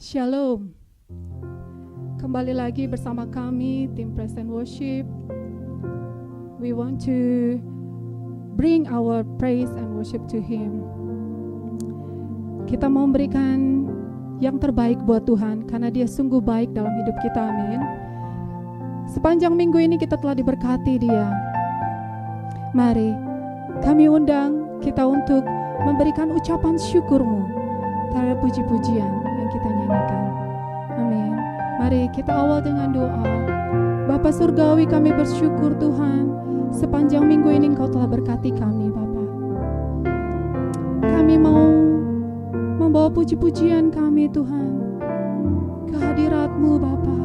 Shalom. Kembali lagi bersama kami tim Praise and Worship. We want to bring our praise and worship to Him. Kita mau memberikan yang terbaik buat Tuhan karena Dia sungguh baik dalam hidup kita. Amin. Sepanjang minggu ini kita telah diberkati Dia. Mari kami undang kita untuk memberikan ucapan syukur-Mu terhadap puji-pujian yang kita nyanyikan. Amin. Mari kita awal dengan doa. Bapa Surgawi, kami bersyukur Tuhan, sepanjang minggu ini Engkau telah berkati kami Bapa. Kami mau membawa puji-pujian kami Tuhan ke hadirat-Mu Bapa.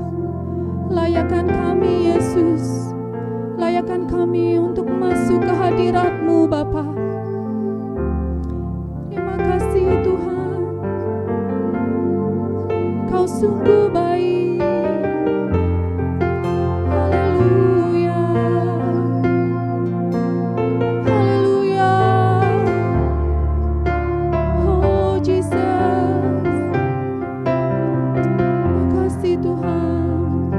Layakan kami Yesus, layakan kami untuk masuk ke hadirat-Mu Bapa. Terima kasih Tuhan, Kau sungguh baik. Haleluya, haleluya. Oh Jesus, terima kasih Tuhan.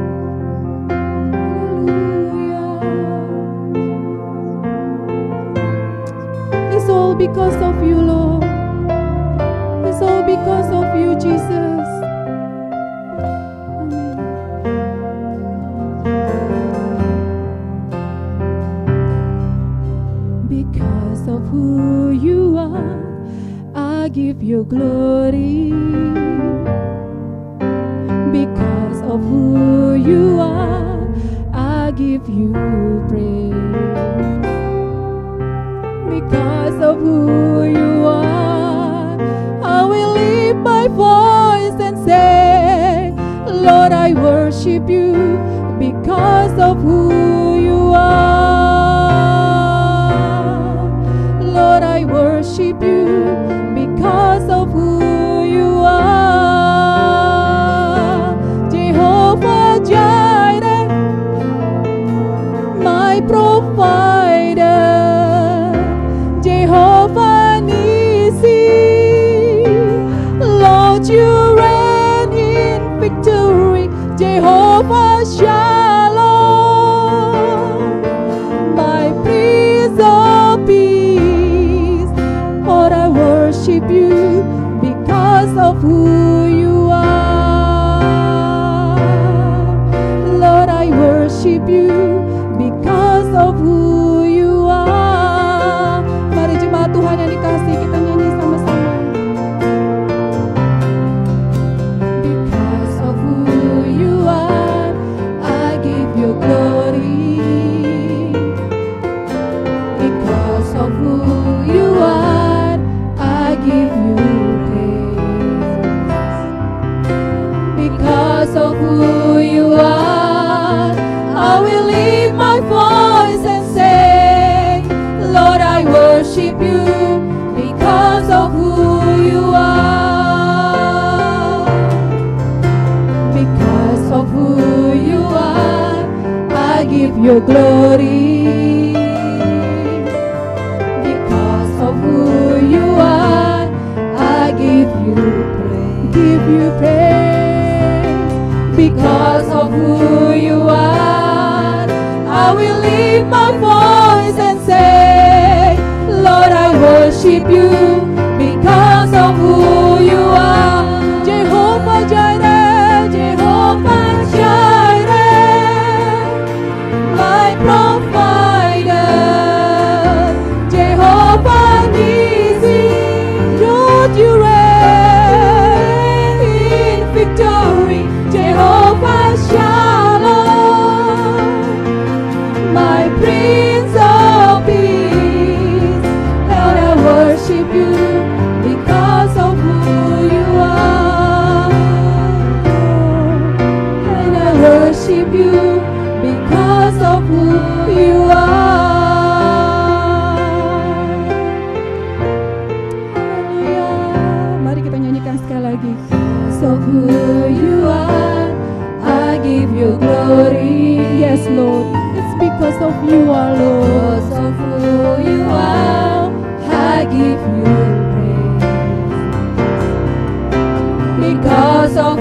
Haleluya. It's all because of You Lord. It's all because of You Jesus. Because of who You are, I give You glory. Because of who You are, I give You praise. Because of who You are, I will lift my voice and say, Lord, I worship You because of who You are. Lord, I worship You because of who You are. Jehovah Jireh, my provider. Jehovah Nissi, Lord, You reign in victory. Jehovah Shalom, my Prince of Peace. Lord, I worship You because of who You are. Lord, I worship You because of who You are. Mari jemaat Tuhan yang dikasihi, kita nyanyi sama-sama. Because of who You are, I give You glory. Because of who You are, I give You praise. Because of who You are, I will lift my voice and say, Lord, I worship You because of who You are. Because of who You are, I give You glory. Because of who You are, I give You praise. Give You praise. Because of who You are, I will lift my voice and say, Lord, I worship You because of who You are. Jehovah Jireh, Jehovah Jireh, my provider. Jehovah Nissi, Lord, You reign in victory. Jehovah Shalom, my Prince of Peace. Lord, I worship You because of who You are. And I worship You because of who You are. Haleluya. Mari kita nyanyikan sekali lagi. So who You are, I give You glory. Yes, Lord. It's because of You are, Lord. Because of who You are, I give You praise. Because of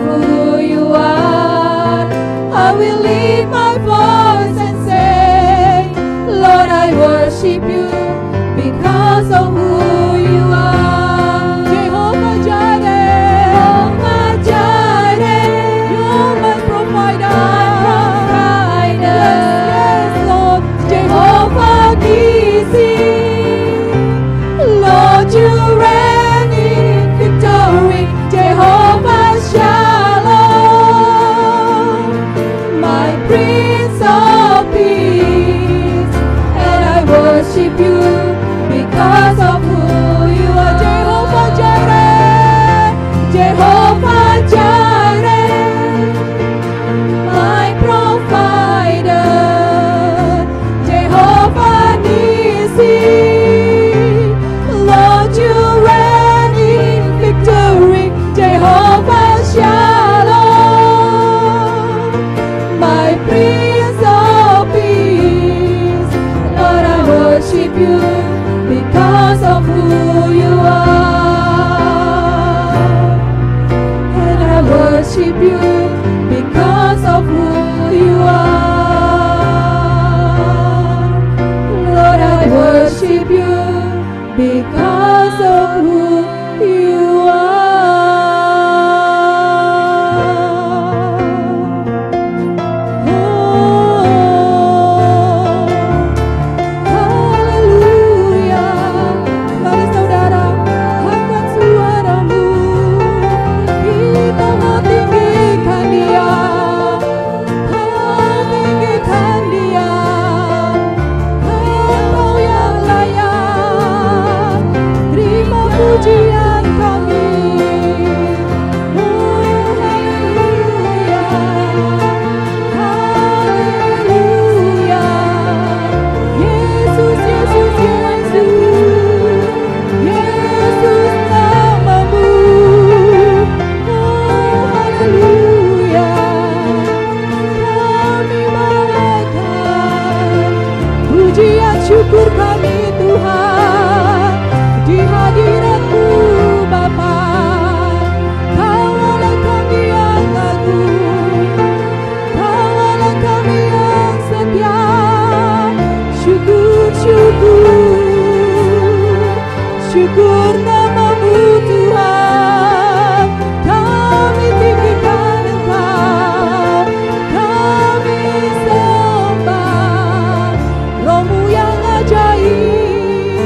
bersyukur nama-Mu Tuhan. Kami tinggikan Engkau, kami sembah Roh-Mu yang ajaib,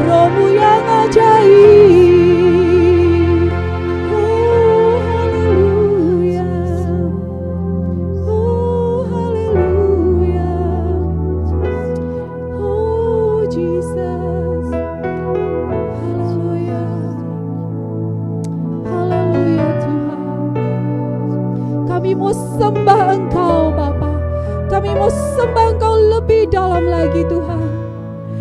Roh-Mu yang ajaib. Oh haleluya, oh haleluya, oh Jesus, haleluya, haleluya Tuhan. Kami mau sembah Engkau Bapa, kami mau sembah Engkau lebih dalam lagi Tuhan.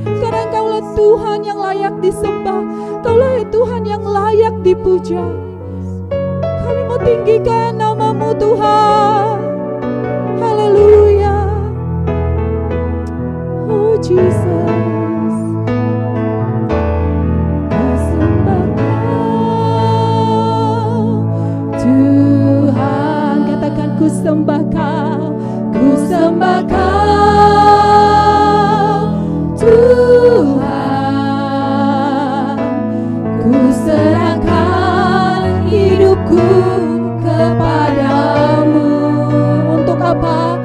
Karena Engkaulah Tuhan yang layak disembah, Engkaulah Tuhan yang layak dipuja. Kami mau tinggikan nama-Mu Tuhan. Haleluya. Oh Jesus, ku sembah Kau Tuhan. Katakan ku sembah Kau, ku sembah Kau Tuhan. Ku serahkan hidupku kepadamu. Untuk apa?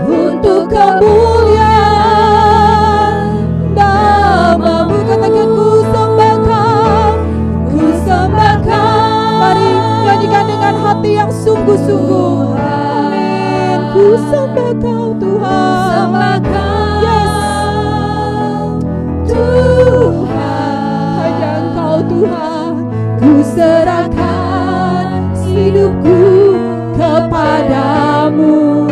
Untuk kemuliaan nama-Mu. Katakan ku sembah Kau, ku sembah Kau. Mari nyanyikan dengan hati yang sungguh-sungguh. Amin. Ku sembah Kau Tuhan, sembah Kau, yes Tuhan. Hanya Engkau Tuhan. Ku serahkan hidupku kepadamu.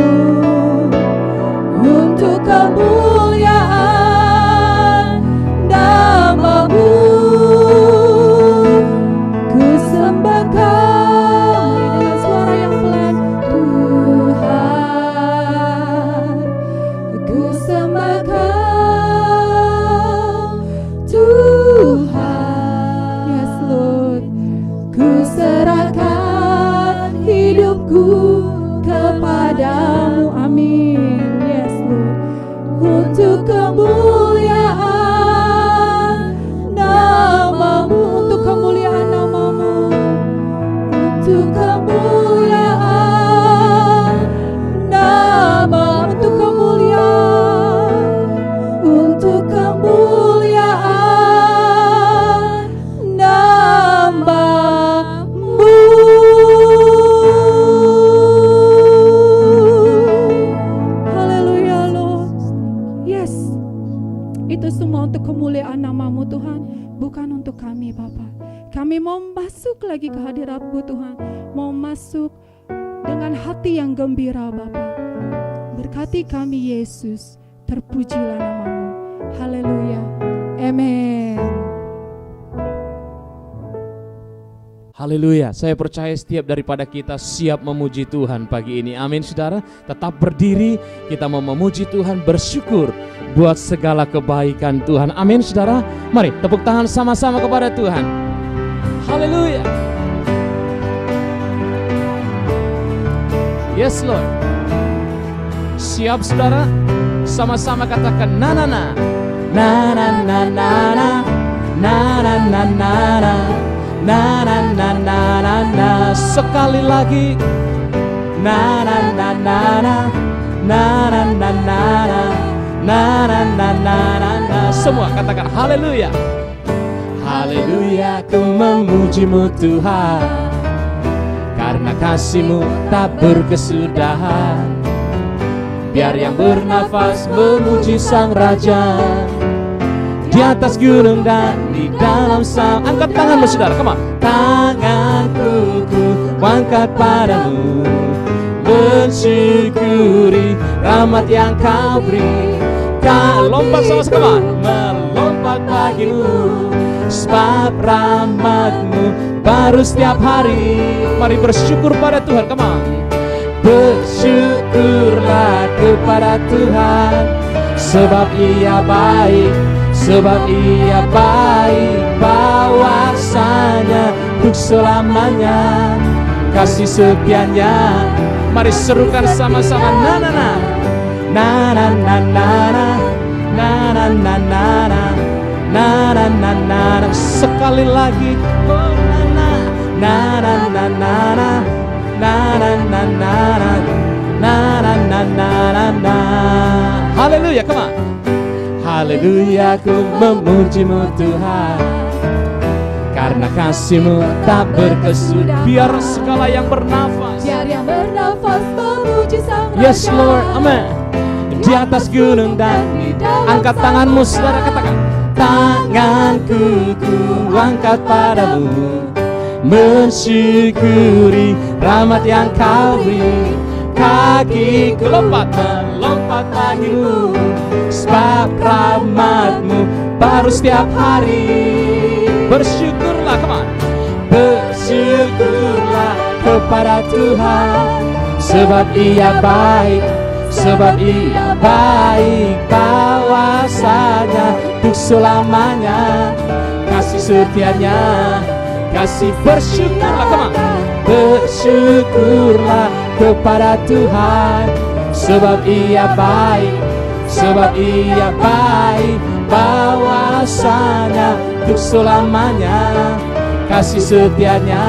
Untuk kemuliaan nama-Mu. Ku sembah Kau. Dengan suara yang pelan. Tuhan, ku sembah Kau Tuhan. Yes Lord. Ku serahkan hidupku kepadamu. Amin. Yes Lord. Untuk kemuliaan nama-Mu. Untuk kemuliaan nama-Mu. Untuk kemuliaan nama-Mu. Untuk kemuliaan. Untuk kemuliaan nama-Mu. Haleluya Lord. Yes. Itu semua untuk kemuliaan nama-Mu Tuhan, bukan untuk kami Bapa. Kami mau masuk lagi ke hadirat-Mu Tuhan, mau masuk dengan hati yang gembira Bapa. Berkati kami Yesus, terpujilah nama-Mu. Haleluya. Amen. Haleluya, saya percaya setiap daripada kita siap memuji Tuhan pagi ini. Amin saudara, tetap berdiri, kita mau memuji Tuhan, bersyukur buat segala kebaikan Tuhan. Amin saudara, mari tepuk tangan sama-sama kepada Tuhan. Haleluya. Yes Lord. Siap saudara, sama-sama katakan na na na na na na na na na na na na. Na na na na na na. Sekali lagi. Na na na na na na na na na na na na na na. Semua katakan haleluya. Haleluya, ku memuji-Mu Tuhan, karena kasih-Mu tak berkesudahan. Biar yang bernafas memuji Sang Raja, di atas gunung dan di dalam sam. Angkat tanganmu saudara, come on. Tanganku ku angkat padamu, bersyukuri rahmat yang Kau beri. Lompat sama-sama, melompat bagimu, sebab rahmat-Mu baru setiap hari. Mari bersyukur pada Tuhan, come on. Bersyukurlah kepada Tuhan, sebab Ia baik, sebab Ia baik, bahwasanya untuk selamanya kasih setianya. Mari serukan sama-sama, na na na na na na na na na na na na na na na na na na. Sekali lagi, oh na na na na na na na na na na na na na na na na. Haleluya, come on. Haleluya, ku memuji-Mu Tuhan, karena kasih-Mu tak berkesudahan. Biar segala yang bernafas, biar yang bernafas memuji Sang Raja. yes Lord, amen. Di atas gunung dan di dalam, angkat tanganmu saudara, katakan, tanganku ku angkat padamu, mensyukuri rahmat yang Kau beri. Kakiku lompat melompat bagimu, sebab rahmat-Mu baru setiap hari. Bersyukurlah, come on. Bersyukurlah kepada Tuhan, sebab Ia baik, sebab Ia baik. Bahwasanya untuk selamanya kasih setianya, kasih. Bersyukurlah, come on. Bersyukurlah kepada Tuhan, sebab Ia baik, sebab Ia baik. Bahwasanya untuk selamanya kasih setianya,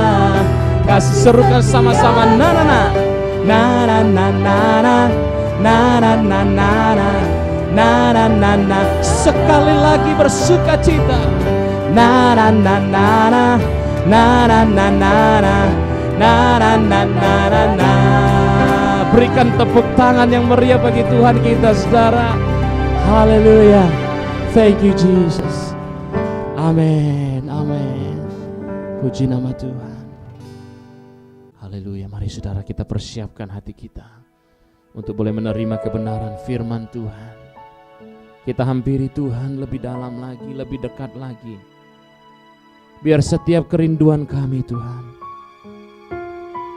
kasih. Serukan sama-sama, na na na na na na na na na na na na na na na na. Sekali lagi bersuka cita, na na na na na na na na na na na na na na. Berikan tepuk tangan yang meriah bagi Tuhan kita, saudara. Haleluya. Thank you Jesus. Amin, amin. Puji nama Tuhan. Haleluya. Mari saudara kita persiapkan hati kita untuk boleh menerima kebenaran firman Tuhan. Kita hampiri Tuhan lebih dalam lagi, lebih dekat lagi. Biar setiap kerinduan kami Tuhan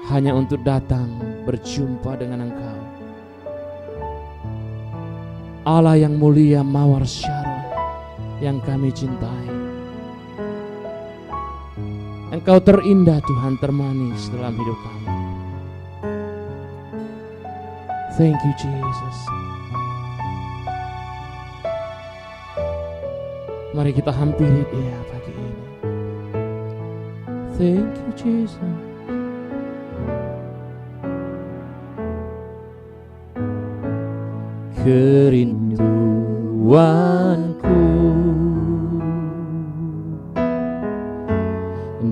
hanya untuk datang berjumpa dengan Engkau, Allah yang mulia, Mawar Syaron yang kami cintai. Engkau terindah Tuhan, termanis dalam hidup kami. Thank you Jesus. Mari kita hampiri Dia pagi ini. Thank you Jesus. Kerinduanku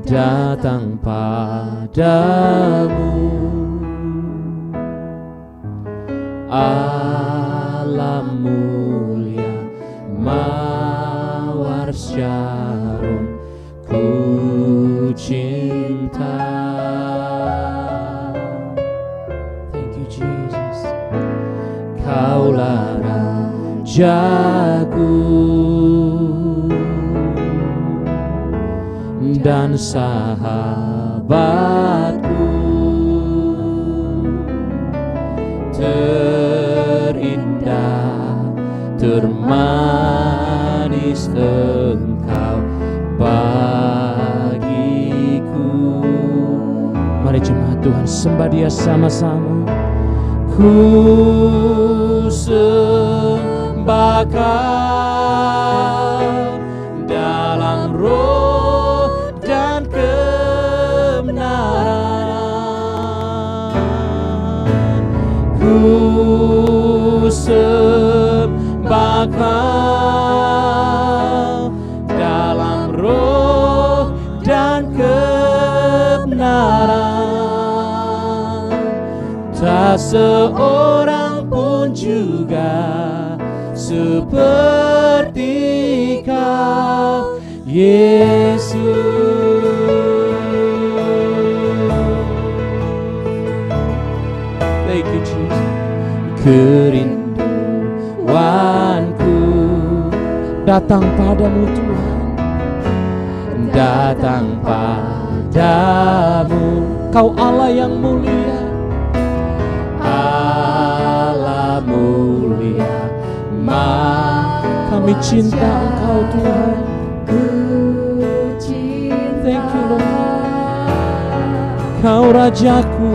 datang padamu, Allah mulia, Mawar Syaron, ku cinta. Thank you Jesus. Kaulah Rajaku dan sahabatku, terindah, termanis Engkau bagiku. Mari jemaat Tuhan sembah Dia sama-sama. Ku sembah Kau dalam roh dan kebenaran. Ku sembah Kau dalam roh dan kebenaran. Tak seorang pun juga seperti Kau, Yesus. Thank you Jesus. Kerinduanku datang padamu Tuhan, datang padamu. Kau Allah yang mulia, Allah mulia, kami cinta Engkau Tuhan. Thank you Lord. Kau Rajaku,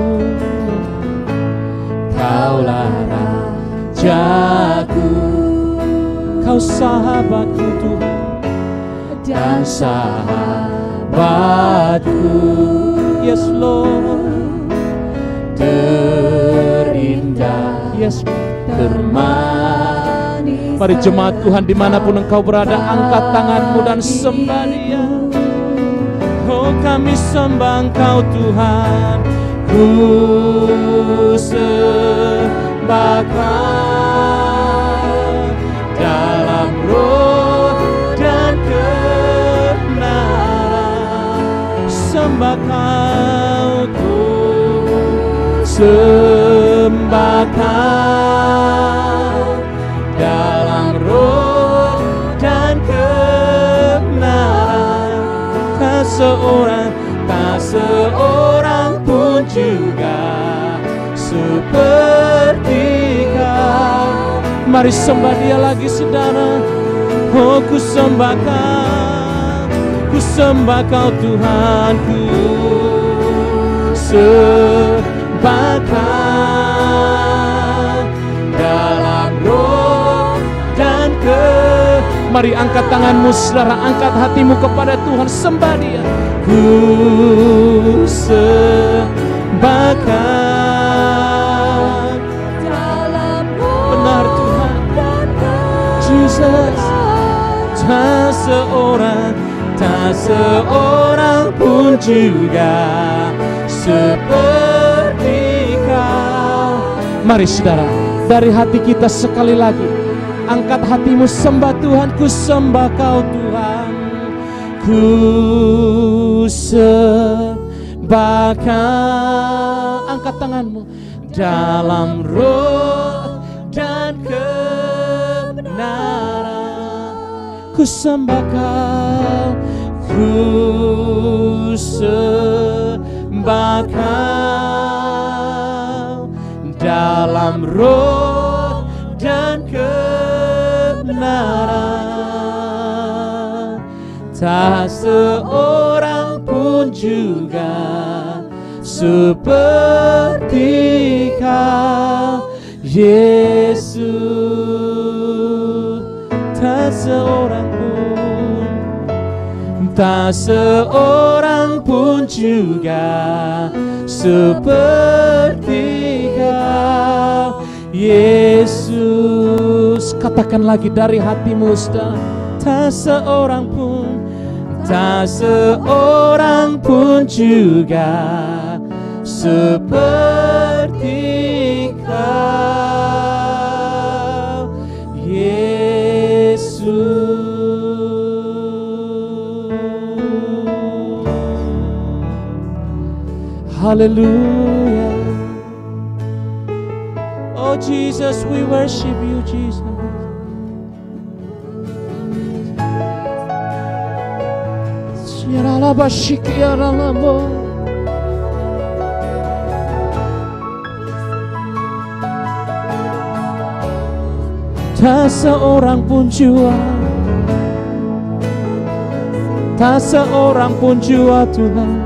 Kaulah Rajaku, Kau sahabatku Tuhan. dan sahabatku. Yes Lord, terindah, yes, termanis. Mari jemaat Tuhan dimanapun engkau berada, angkat tanganmu dan sembah Dia. Oh kami sembah Engkau Tuhan, ku sembahkan dalam roh dan kebenaran. Sembah Kau, ku sembahkan dalam roh dan kebenaran. Tak seorang pun juga seperti Kau. Mari sembah Dia lagi saudara. Oh ku sembah Kau Tuhan, ku sembahkan dalam roh dan Mari angkat tanganmu saudara, angkat hatimu kepada Tuhan, sembah Dia. Ku sembahkan dalam roh, benar Tuhan, Jesus. Tak seorang pun juga seperti Kau. Mari saudara, dari hati kita sekali lagi, angkat hatimu, sembah Tuhan. Ku sembah Kau Tuhan, ku sembahkan. Angkat tanganmu, dalam roh dan kebenaran. Ku sembah Kau, ku sembah Kau dalam roh dan kebenaran. Tak seorang pun juga seperti Kau, Yesus. Tak seorang pun juga seperti Kau, Yesus. Katakan lagi dari hatimu saudara. Tak seorang pun juga seperti Kau, Yesus. Hallelujah. Oh Jesus, we worship you, Jesus. Tak seorang pun jua, tak seorang pun jua Tuhan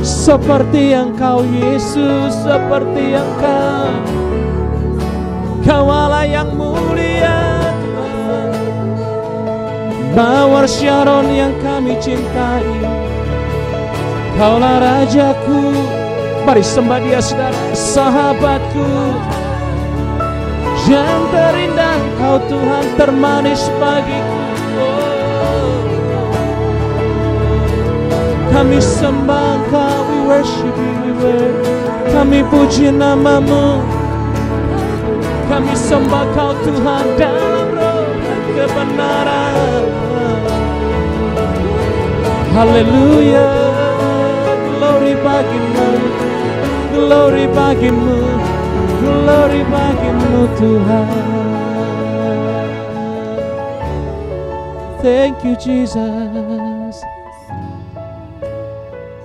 seperti Engkau Yesus, seperti Engkau. Kau Allah yang mulia Tuhan, Mawar Syaron yang kami cintai. Kaulah Rajaku. Mari sembah Dia saudara. Sahabatku yang terindah, Kau Tuhan termanis bagiku. Kami sembah Kau, we worship you, kami puji nama-Mu. Kami sembah Kau Tuhan dalam roh dan kebenaran. Haleluya, glory bagimu, glory bagimu, glory bagimu Tuhan. Thank you Jesus.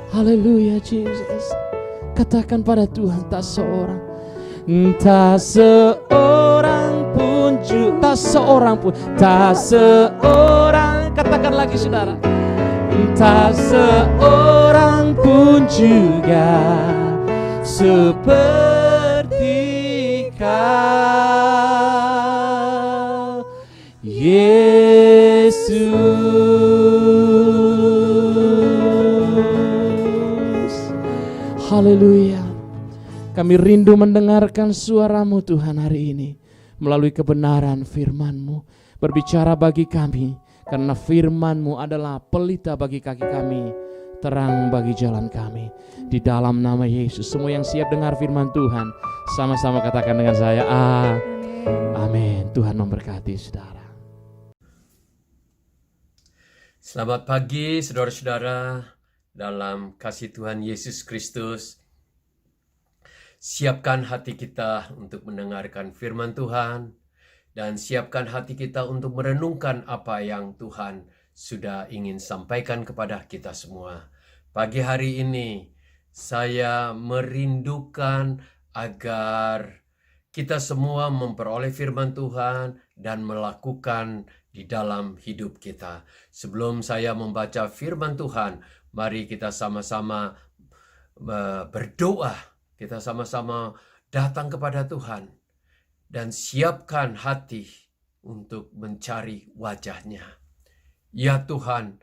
Haleluya Jesus. Katakan pada Tuhan, tak seorang pun juga, tak seorang, katakan lagi saudara. Tak seorang pun juga seperti Kau, Yesus. Haleluya. Kami rindu mendengarkan suara-Mu Tuhan hari ini melalui kebenaran firman-Mu. Berbicara bagi kami, karena firman-Mu adalah pelita bagi kaki kami, terang bagi jalan kami. Di dalam nama Yesus, semua yang siap dengar firman Tuhan, sama-sama katakan dengan saya, amin. Tuhan memberkati saudara. Selamat pagi saudara-saudara dalam kasih Tuhan Yesus Kristus. Siapkan hati kita untuk mendengarkan firman Tuhan dan siapkan hati kita untuk merenungkan apa yang Tuhan sudah ingin sampaikan kepada kita semua. Pagi hari ini saya merindukan agar kita semua memperoleh firman Tuhan dan melakukan di dalam hidup kita. Sebelum saya membaca firman Tuhan, mari kita sama-sama berdoa. Kita sama-sama datang kepada Tuhan dan siapkan hati untuk mencari wajah-Nya. Ya Tuhan,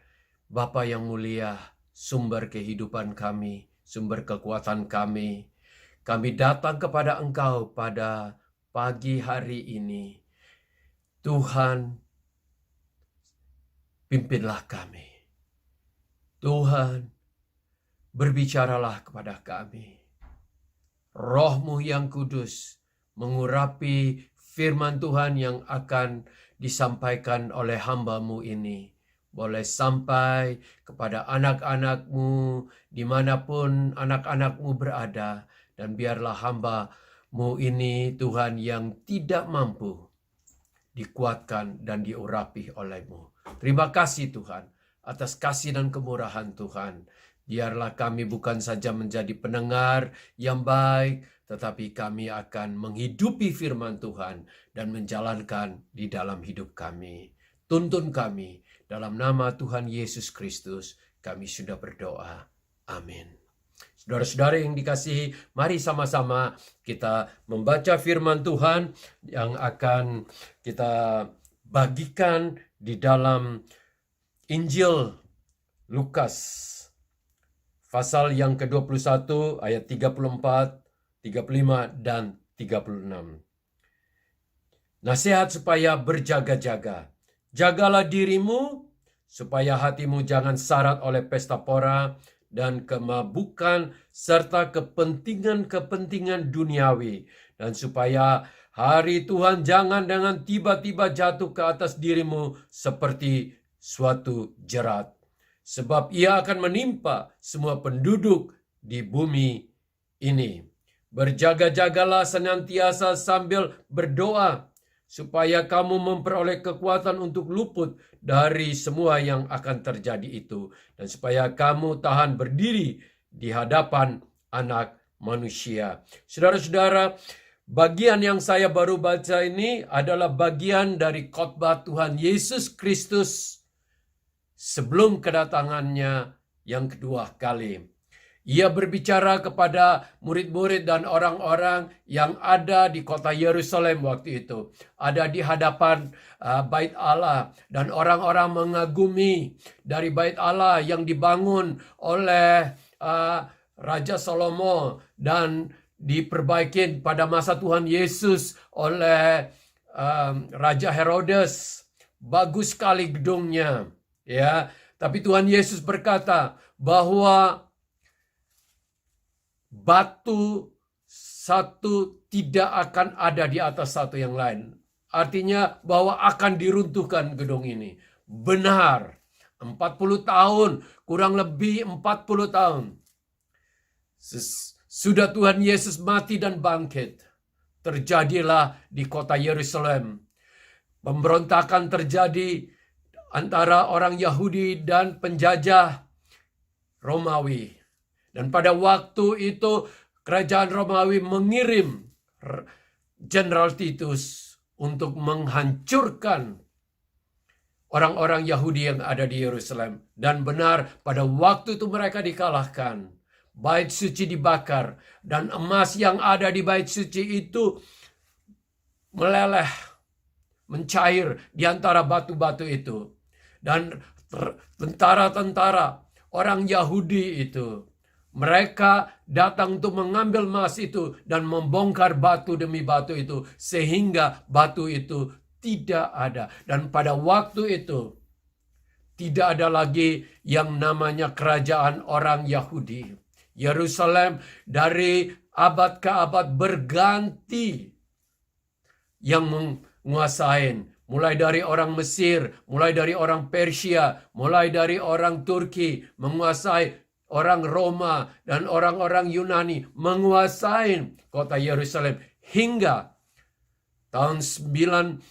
Bapa yang mulia, sumber kehidupan kami, sumber kekuatan kami datang kepada Engkau pada pagi hari ini. Tuhan, pimpinlah kami. Tuhan, berbicaralah kepada kami. Roh-Mu yang kudus mengurapi firman Tuhan yang akan disampaikan oleh hamba-Mu ini. Boleh sampai kepada anak-anak-Mu dimanapun anak-anak-Mu berada. Dan biarlah hamba-Mu ini Tuhan yang tidak mampu dikuatkan dan diurapi oleh-Mu. Terima kasih Tuhan atas kasih dan kemurahan Tuhan. Biarlah kami bukan saja menjadi pendengar yang baik, tetapi kami akan menghidupi firman Tuhan dan menjalankan di dalam hidup kami. Tuntun kami, dalam nama Tuhan Yesus Kristus kami sudah berdoa. Amin. Saudara-saudara yang dikasihi, mari sama-sama kita membaca firman Tuhan yang akan kita bagikan di dalam Injil Lukas. Pasal yang ke-21 ayat 34, 35, dan 36. Nasihat supaya berjaga-jaga. Jagalah dirimu supaya hatimu jangan syarat oleh pesta pora dan kemabukan serta kepentingan-kepentingan duniawi. Dan supaya hari Tuhan jangan dengan tiba-tiba jatuh ke atas dirimu seperti suatu jerat. Sebab ia akan menimpa semua penduduk di bumi ini. Berjaga-jagalah senantiasa sambil berdoa, supaya kamu memperoleh kekuatan untuk luput dari semua yang akan terjadi itu. Dan supaya kamu tahan berdiri di hadapan Anak Manusia. Saudara-saudara, bagian yang saya baru baca ini adalah bagian dari khotbah Tuhan Yesus Kristus sebelum kedatangannya yang kedua kali. Ia berbicara kepada murid-murid dan orang-orang yang ada di kota Yerusalem waktu itu. Ada di hadapan bait Allah. Dan orang-orang mengagumi dari bait Allah yang dibangun oleh Raja Salomo. Dan diperbaiki pada masa Tuhan Yesus oleh Raja Herodes. Bagus sekali gedungnya. Ya, tapi Tuhan Yesus berkata bahwa batu satu tidak akan ada di atas satu yang lain. Artinya bahwa akan diruntuhkan gedung ini. Benar. 40 tahun, kurang lebih 40 tahun. Sudah Tuhan Yesus mati dan bangkit. Terjadilah di kota Yerusalem. Pemberontakan terjadi antara orang Yahudi dan penjajah Romawi. Dan pada waktu itu kerajaan Romawi mengirim Jenderal Titus untuk menghancurkan orang-orang Yahudi yang ada di Yerusalem. Dan benar pada waktu itu mereka dikalahkan. Bait suci dibakar dan emas yang ada di bait suci itu meleleh, mencair di antara batu-batu itu. Dan tentara-tentara orang Yahudi itu Mereka datang untuk mengambil emas itu dan membongkar batu demi batu itu, sehingga batu itu tidak ada. Dan pada waktu itu tidak ada lagi yang namanya kerajaan orang Yahudi. Yerusalem dari abad ke abad berganti yang menguasain. Mulai dari orang Mesir, mulai dari orang Persia, mulai dari orang Turki, menguasai orang Roma dan orang-orang Yunani, menguasai kota Yerusalem hingga tahun 1917.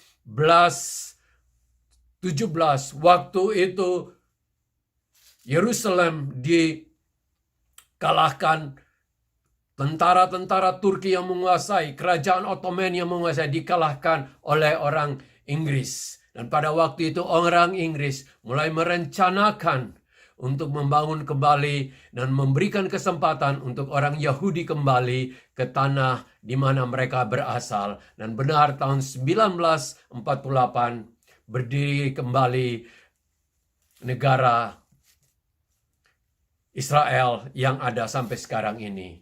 Waktu itu Yerusalem dikalahkan, tentara-tentara Turki yang menguasai, kerajaan Ottoman yang menguasai, dikalahkan oleh orang Inggris. Dan pada waktu itu orang Inggris mulai merencanakan untuk membangun kembali dan memberikan kesempatan untuk orang Yahudi kembali ke tanah di mana mereka berasal. Dan benar tahun 1948 berdiri kembali negara Israel yang ada sampai sekarang ini.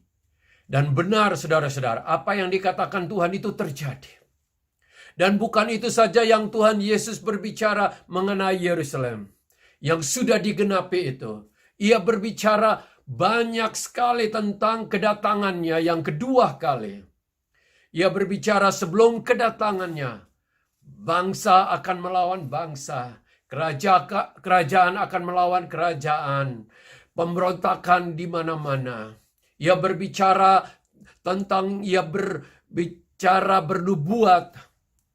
Dan benar saudara-saudara, apa yang dikatakan Tuhan itu terjadi. Dan bukan itu saja yang Tuhan Yesus berbicara mengenai Yerusalem yang sudah digenapi itu. Ia berbicara banyak sekali tentang kedatangannya yang kedua kali. Ia berbicara sebelum kedatangannya, bangsa akan melawan bangsa, kerajaan akan melawan kerajaan, pemberontakan di mana-mana. Ia berbicara tentang, bernubuat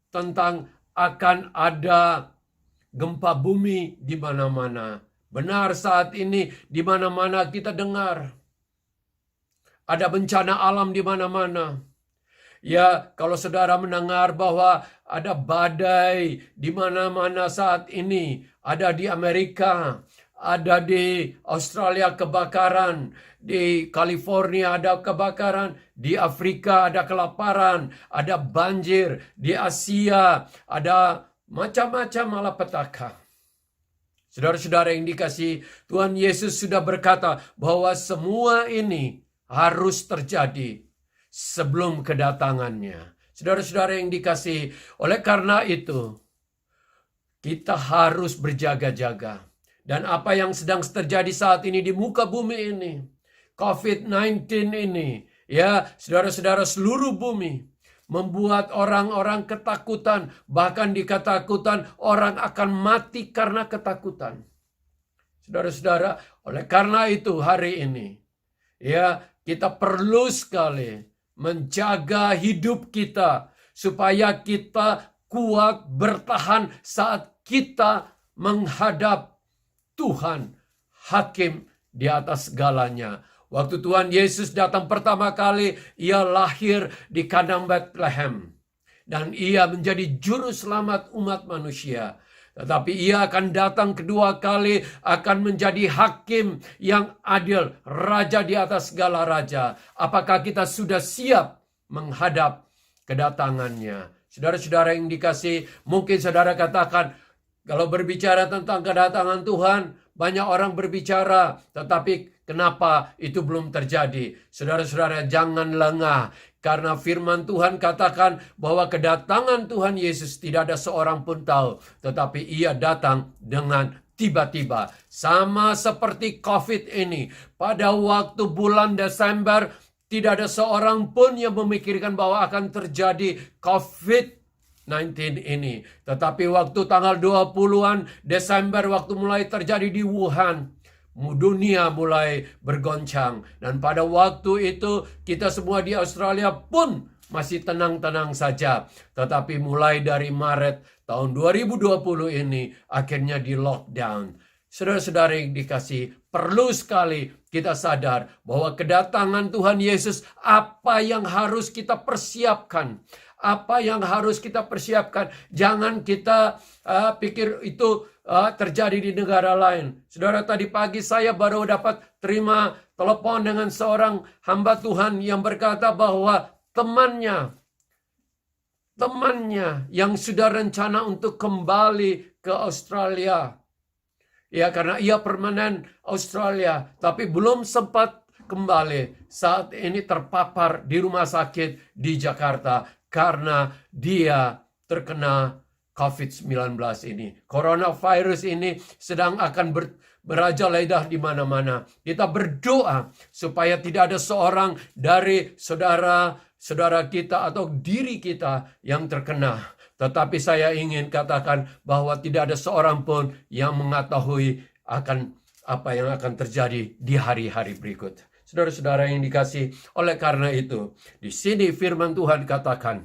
tentang akan ada gempa bumi di mana-mana. Benar, saat ini di mana-mana kita dengar ada bencana alam di mana-mana. Ya, kalau saudara mendengar bahwa ada badai di mana-mana saat ini, ada di Amerika, ada di Australia kebakaran, di California ada kebakaran, di Afrika ada kelaparan, ada banjir, di Asia ada macam-macam malapetaka. Saudara-saudara yang dikasihi, Tuhan Yesus sudah berkata bahwa semua ini harus terjadi sebelum kedatangannya. Saudara-saudara yang dikasihi, oleh karena itu kita harus berjaga-jaga. Dan apa yang sedang terjadi saat ini di muka bumi ini, COVID-19 ini, ya saudara-saudara, seluruh bumi membuat orang-orang ketakutan, bahkan dikatakan orang akan mati karena ketakutan. Saudara-saudara, oleh karena itu hari ini, ya kita perlu sekali menjaga hidup kita supaya kita kuat bertahan saat kita menghadap Tuhan, hakim di atas segalanya. Waktu Tuhan Yesus datang pertama kali, ia lahir di kandang Bethlehem. Dan ia menjadi juru selamat umat manusia. Tetapi ia akan datang kedua kali, akan menjadi hakim yang adil, raja di atas segala raja. Apakah kita sudah siap menghadap kedatangannya? Saudara-saudara yang dikasihi, mungkin saudara katakan, kalau berbicara tentang kedatangan Tuhan, banyak orang berbicara, tetapi kenapa itu belum terjadi? Saudara-saudara, jangan lengah. Karena firman Tuhan katakan bahwa kedatangan Tuhan Yesus tidak ada seorang pun tahu. Tetapi ia datang dengan tiba-tiba. Sama seperti COVID ini. Pada waktu bulan Desember, tidak ada seorang pun yang memikirkan bahwa akan terjadi COVID-19 ini. Tetapi waktu tanggal 20-an Desember, waktu mulai terjadi di Wuhan, dunia mulai bergoncang. Dan pada waktu itu kita semua di Australia pun masih tenang-tenang saja. Tetapi mulai dari Maret tahun 2020 ini akhirnya di lockdown. Saudara-saudara yang dikasihi, perlu sekali kita sadar bahwa kedatangan Tuhan Yesus, apa yang harus kita persiapkan. Apa yang harus kita persiapkan. Jangan kita pikir itu terjadi di negara lain. Saudara, tadi pagi saya baru dapat terima telepon dengan seorang hamba Tuhan yang berkata bahwa temannya yang sudah rencana untuk kembali ke Australia. Ya, karena ia permanen Australia, tapi belum sempat kembali saat ini terpapar di rumah sakit di Jakarta karena dia terkena COVID-19 ini. Coronavirus ini sedang akan merajalela di mana-mana. Kita berdoa supaya tidak ada seorang dari saudara kita atau diri kita yang terkena. Tetapi saya ingin katakan bahwa tidak ada seorang pun yang mengetahui akan apa yang akan terjadi di hari-hari berikut. Saudara-saudara yang dikasih, oleh karena itu, di sini firman Tuhan katakan,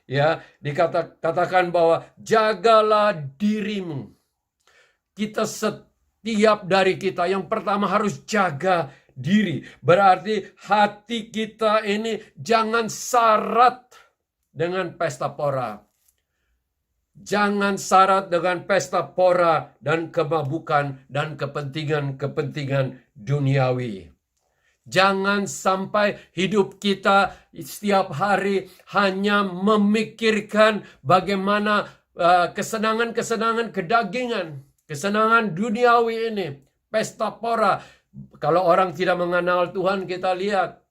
ya, dikatakan bahwa jagalah dirimu. Kita setiap dari kita yang pertama harus jaga diri. Berarti hati kita ini jangan syarat dengan pesta pora. Jangan syarat dengan pesta pora dan kemabukan dan kepentingan-kepentingan duniawi. Jangan sampai hidup kita setiap hari hanya memikirkan bagaimana kesenangan-kesenangan kedagingan, kesenangan duniawi ini, pesta pora. Kalau orang tidak mengenal Tuhan, kita lihat,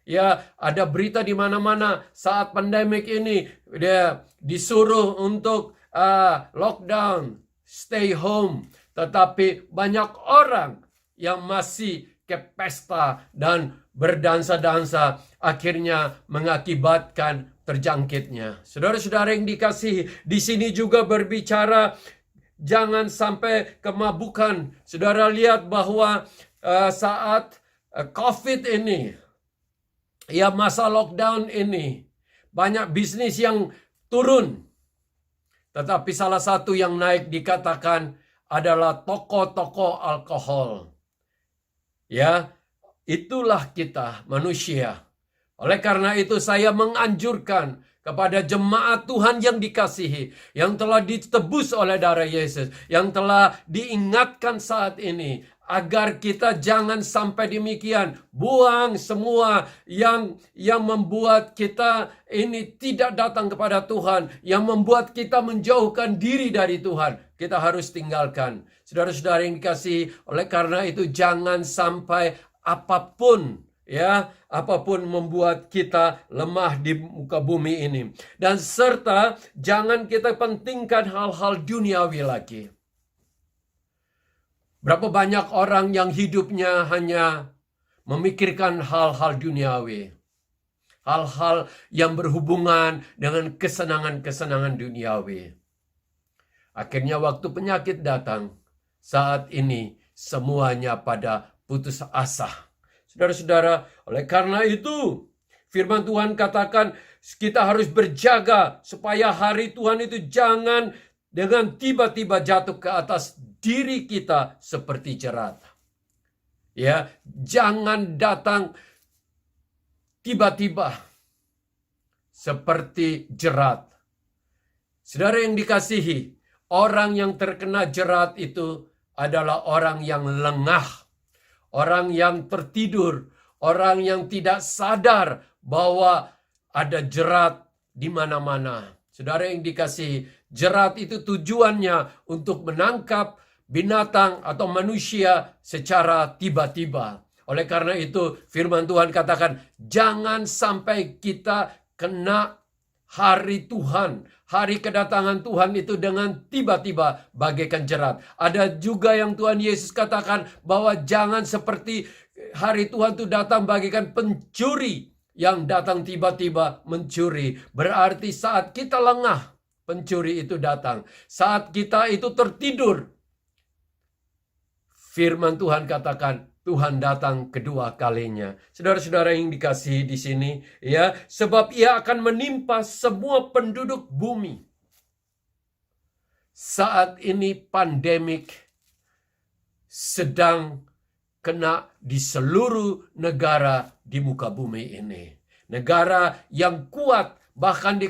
ya, ada berita di mana-mana saat pandemik ini, dia disuruh untuk lockdown, stay home. Tetapi banyak orang yang masih ke pesta dan berdansa-dansa, akhirnya mengakibatkan terjangkitnya. Saudara-saudara yang dikasihi, di sini juga berbicara jangan sampai kemabukan. Saudara lihat bahwa saat COVID ini, ya, masa lockdown ini, banyak bisnis yang turun. Tetapi salah satu yang naik dikatakan adalah toko-toko alkohol. Ya, itulah kita manusia. Oleh karena itu saya menganjurkan kepada jemaat Tuhan yang dikasihi, yang telah ditebus oleh darah Yesus, yang telah diingatkan saat ini, agar kita jangan sampai demikian. Buang semua yang membuat kita ini tidak datang kepada Tuhan, yang membuat kita menjauhkan diri dari Tuhan. Kita harus tinggalkan. Saudara-saudara yang dikasihi, oleh karena itu jangan sampai apapun membuat kita lemah di muka bumi ini. Dan serta jangan kita pentingkan hal-hal duniawi lagi. Berapa banyak orang yang hidupnya hanya memikirkan hal-hal duniawi. Hal-hal yang berhubungan dengan kesenangan-kesenangan duniawi. Akhirnya waktu penyakit datang, saat ini semuanya pada putus asa. Saudara-saudara, oleh karena itu firman Tuhan katakan kita harus berjaga supaya hari Tuhan itu jangan dengan tiba-tiba jatuh ke atas diri kita seperti jerat. Ya, jangan datang tiba-tiba seperti jerat. Saudara yang dikasihi, orang yang terkena jerat itu adalah orang yang lengah, orang yang tertidur, orang yang tidak sadar bahwa ada jerat di mana-mana. Saudara yang dikasihi, jerat itu tujuannya untuk menangkap binatang atau manusia secara tiba-tiba. Oleh karena itu firman Tuhan katakan, jangan sampai kita kena hari Tuhan, hari kedatangan Tuhan itu dengan tiba-tiba bagaikan jerat. Ada juga yang Tuhan Yesus katakan bahwa jangan seperti hari Tuhan itu datang bagaikan pencuri yang datang tiba-tiba mencuri. Berarti saat kita lengah, pencuri itu datang. Saat kita itu tertidur, firman Tuhan katakan Tuhan datang kedua kalinya. Saudara-saudara yang dikasihi di sini, ya, sebab ia akan menimpa semua penduduk bumi. Saat ini pandemik sedang kena di seluruh negara di muka bumi ini. Negara yang kuat, bahkan di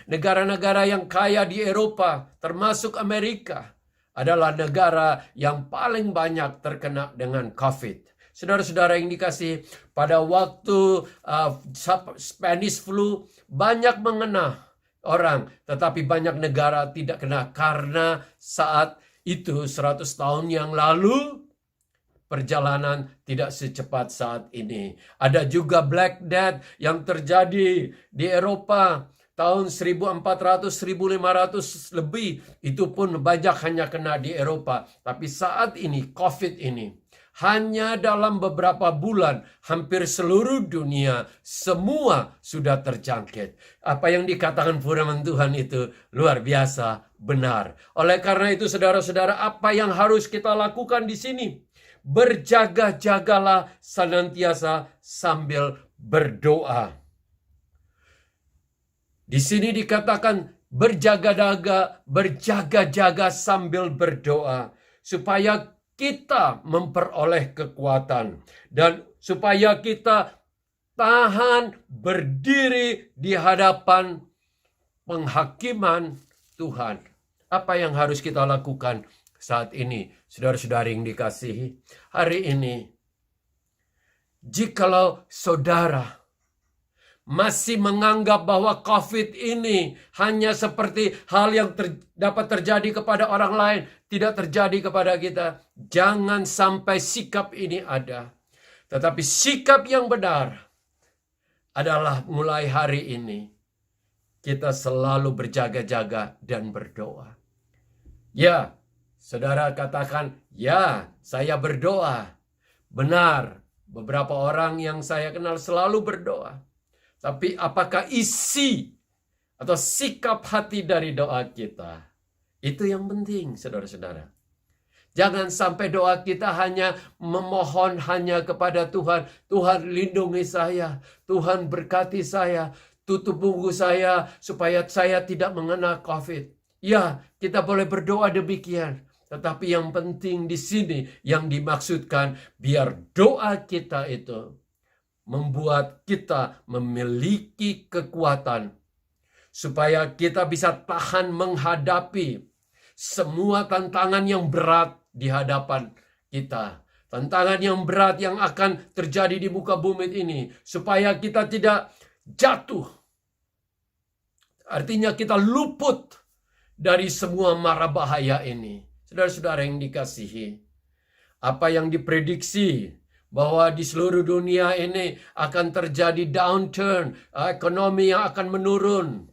negara-negara yang kaya di Eropa, termasuk Amerika, adalah negara yang paling banyak terkena dengan COVID. Saudara-saudara yang dikasihi, pada waktu Spanish flu banyak mengena orang, tetapi banyak negara tidak kena karena saat itu 100 tahun yang lalu perjalanan tidak secepat saat ini. Ada juga Black Death yang terjadi di Eropa tahun 1400-1500 lebih. Itu pun banyak hanya kena di Eropa. Tapi saat ini, COVID ini, hanya dalam beberapa bulan, hampir seluruh dunia, semua sudah terjangkit. Apa yang dikatakan firman Tuhan itu luar biasa, benar. Oleh karena itu, saudara-saudara, apa yang harus kita lakukan di sini? Berjaga-jagalah senantiasa sambil berdoa. Di sini dikatakan berjaga-jaga sambil berdoa. Supaya kita memperoleh kekuatan. Dan supaya kita tahan berdiri di hadapan penghakiman Tuhan. Apa yang harus kita lakukan saat ini, saudara-saudara yang dikasihi? Hari ini, jikalau saudara masih menganggap bahwa COVID ini hanya seperti hal yang dapat terjadi kepada orang lain, tidak terjadi kepada kita, jangan sampai sikap ini ada. Tetapi sikap yang benar adalah mulai hari ini, kita selalu berjaga-jaga dan berdoa. Ya, saudara katakan, ya, saya berdoa. Benar, beberapa orang yang saya kenal selalu berdoa. Tapi apakah isi atau sikap hati dari doa kita? Itu yang penting, saudara-saudara. Jangan sampai doa kita hanya memohon hanya kepada Tuhan. Tuhan lindungi saya, Tuhan berkati saya, tutup buku saya supaya saya tidak mengena COVID. Ya, kita boleh berdoa demikian. Tetapi yang penting di sini yang dimaksudkan, biar doa kita itu membuat kita memiliki kekuatan supaya kita bisa tahan menghadapi semua tantangan yang berat di hadapan kita. Tantangan yang berat yang akan terjadi di muka bumi ini, supaya kita tidak jatuh. Artinya kita luput dari semua mara bahaya ini. Saudara-saudara yang dikasihi, apa yang diprediksi bahwa di seluruh dunia ini akan terjadi downturn, ekonomi yang akan menurun.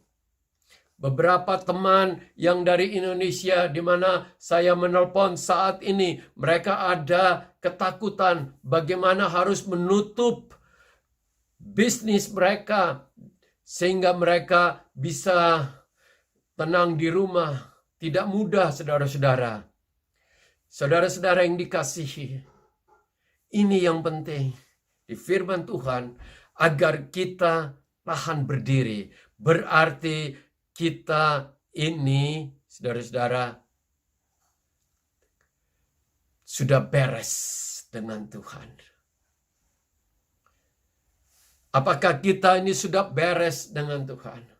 Beberapa teman yang dari Indonesia di mana saya menelpon saat ini, mereka ada ketakutan bagaimana harus menutup bisnis mereka sehingga mereka bisa tenang di rumah. Tidak mudah, saudara-saudara. Saudara-saudara yang dikasihi, ini yang penting di firman Tuhan, agar kita tahan berdiri. Berarti kita ini, saudara-saudara, sudah beres dengan Tuhan. Apakah kita ini sudah beres dengan Tuhan?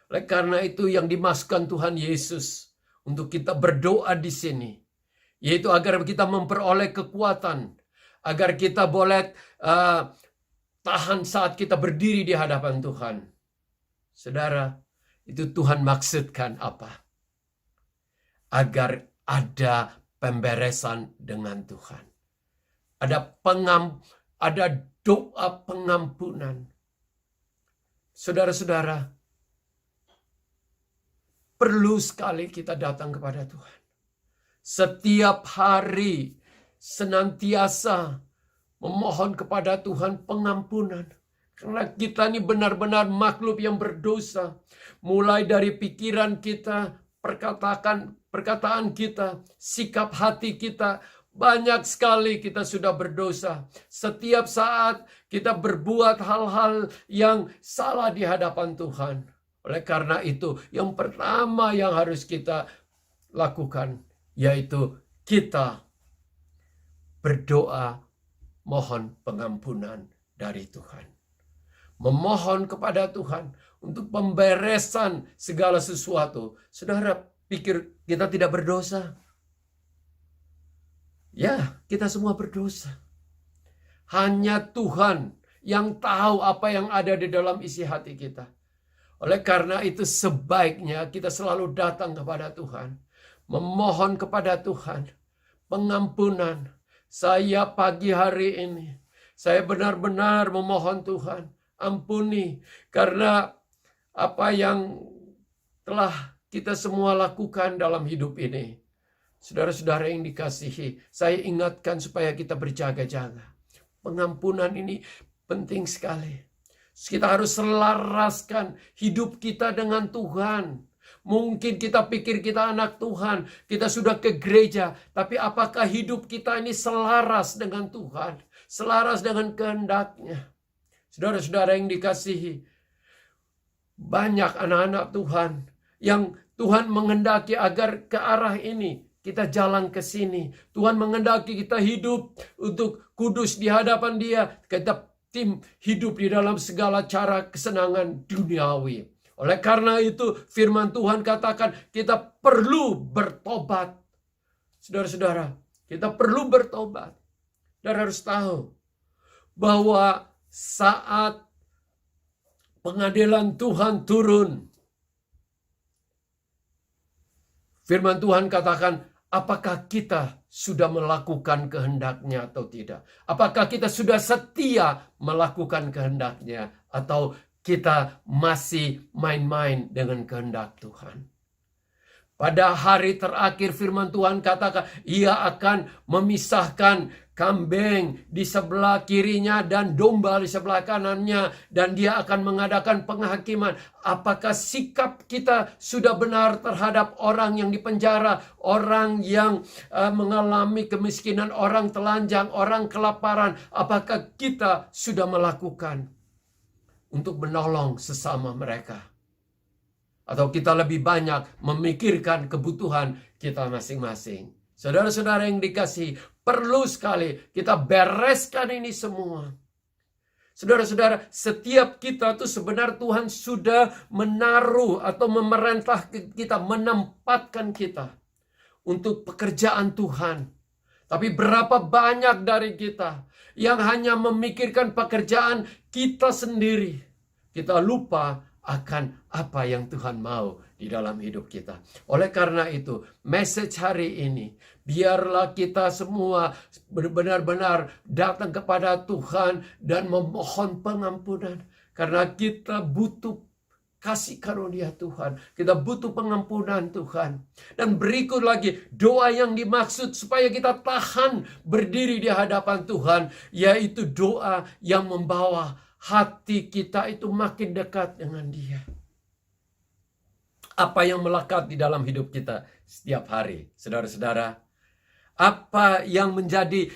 Oleh karena itu yang dimaksudkan Tuhan Yesus untuk kita berdoa di sini, yaitu agar kita memperoleh kekuatan, agar kita boleh tahan saat kita berdiri di hadapan Tuhan. Saudara, itu Tuhan maksudkan apa? Agar ada pemberesan dengan Tuhan. Ada doa pengampunan. Saudara-saudara, perlu sekali kita datang kepada Tuhan. Setiap hari senantiasa memohon kepada Tuhan pengampunan. Karena kita ini benar-benar makhluk yang berdosa. Mulai dari pikiran kita, perkataan kita, sikap hati kita. Banyak sekali kita sudah berdosa. Setiap saat kita berbuat hal-hal yang salah di hadapan Tuhan. Oleh karena itu, yang pertama yang harus kita lakukan, yaitu kita berdoa, mohon pengampunan dari Tuhan. Memohon kepada Tuhan untuk pemberesan segala sesuatu. Saudara pikir kita tidak berdosa? Ya, kita semua berdosa. Hanya Tuhan yang tahu apa yang ada di dalam isi hati kita. Oleh karena itu sebaiknya kita selalu datang kepada Tuhan. Memohon kepada Tuhan pengampunan. Saya pagi hari ini, saya benar-benar memohon Tuhan, ampuni karena apa yang telah kita semua lakukan dalam hidup ini. Saudara-saudara yang dikasihi, saya ingatkan supaya kita berjaga-jaga. Pengampunan ini penting sekali. Kita harus selaraskan hidup kita dengan Tuhan. Mungkin kita pikir kita anak Tuhan, kita sudah ke gereja, tapi apakah hidup kita ini selaras dengan Tuhan, selaras dengan kehendak-Nya? Saudara-saudara yang dikasihi, banyak anak-anak Tuhan yang Tuhan menghendaki agar ke arah ini kita jalan ke sini. Tuhan menghendaki kita hidup untuk kudus di hadapan Dia, kita hidup di dalam segala cara kesenangan duniawi. Oleh karena itu firman Tuhan katakan kita perlu bertobat. Saudara-saudara, kita perlu bertobat. Dan harus tahu bahwa saat pengadilan Tuhan turun, firman Tuhan katakan, apakah kita sudah melakukan kehendak-Nya atau tidak? Apakah kita sudah setia melakukan kehendak-Nya atau kita masih main-main dengan kehendak Tuhan? Pada hari terakhir firman Tuhan katakan, Ia akan memisahkan kambing di sebelah kirinya dan domba di sebelah kanannya, dan Dia akan mengadakan penghakiman. Apakah sikap kita sudah benar terhadap orang yang dipenjara, orang yang mengalami kemiskinan, orang telanjang, orang kelaparan? Apakah kita sudah melakukan untuk menolong sesama mereka? Atau kita lebih banyak memikirkan kebutuhan kita masing-masing? Saudara-saudara yang dikasihi, perlu sekali kita bereskan ini semua. Saudara-saudara, setiap kita tuh sebenarnya Tuhan sudah menaruh atau memerintah kita, menempatkan kita untuk pekerjaan Tuhan. Tapi berapa banyak dari kita yang hanya memikirkan pekerjaan kita sendiri. Kita lupa akan apa yang Tuhan mau di dalam hidup kita. Oleh karena itu, message hari ini, biarlah kita semua benar-benar datang kepada Tuhan dan memohon pengampunan. Karena kita butuh kasih karunia Tuhan. Kita butuh pengampunan Tuhan. Dan berikut lagi doa yang dimaksud supaya kita tahan berdiri di hadapan Tuhan, yaitu doa yang membawa hati kita itu makin dekat dengan Dia. Apa yang melekat di dalam hidup kita setiap hari, saudara-saudara? Apa yang menjadi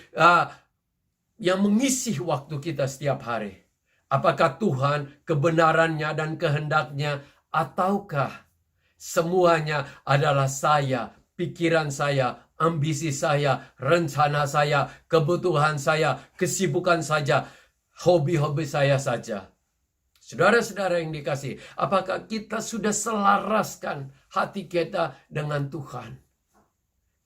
yang mengisi waktu kita setiap hari? Apakah Tuhan, kebenarannya dan kehendaknya, ataukah semuanya adalah saya, pikiran saya, ambisi saya, rencana saya, kebutuhan saya, kesibukan saja, hobi-hobi saya saja? Saudara-saudara yang dikasihi, apakah kita sudah selaraskan hati kita dengan Tuhan?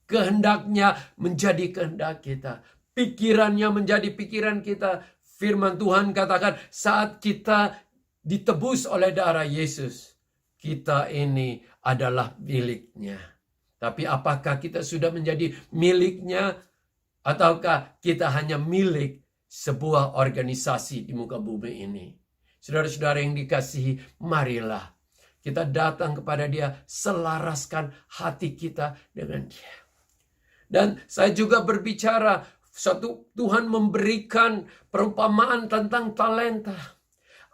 Kehendaknya menjadi kehendak kita, pikirannya menjadi pikiran kita. Firman Tuhan katakan, saat kita ditebus oleh darah Yesus, kita ini adalah miliknya. Tapi apakah kita sudah menjadi miliknya, ataukah kita hanya milik sebuah organisasi di muka bumi ini? Saudara-saudara yang dikasihi, marilah kita datang kepada Dia, selaraskan hati kita dengan Dia. Dan saya juga berbicara, Tuhan memberikan perumpamaan tentang talenta.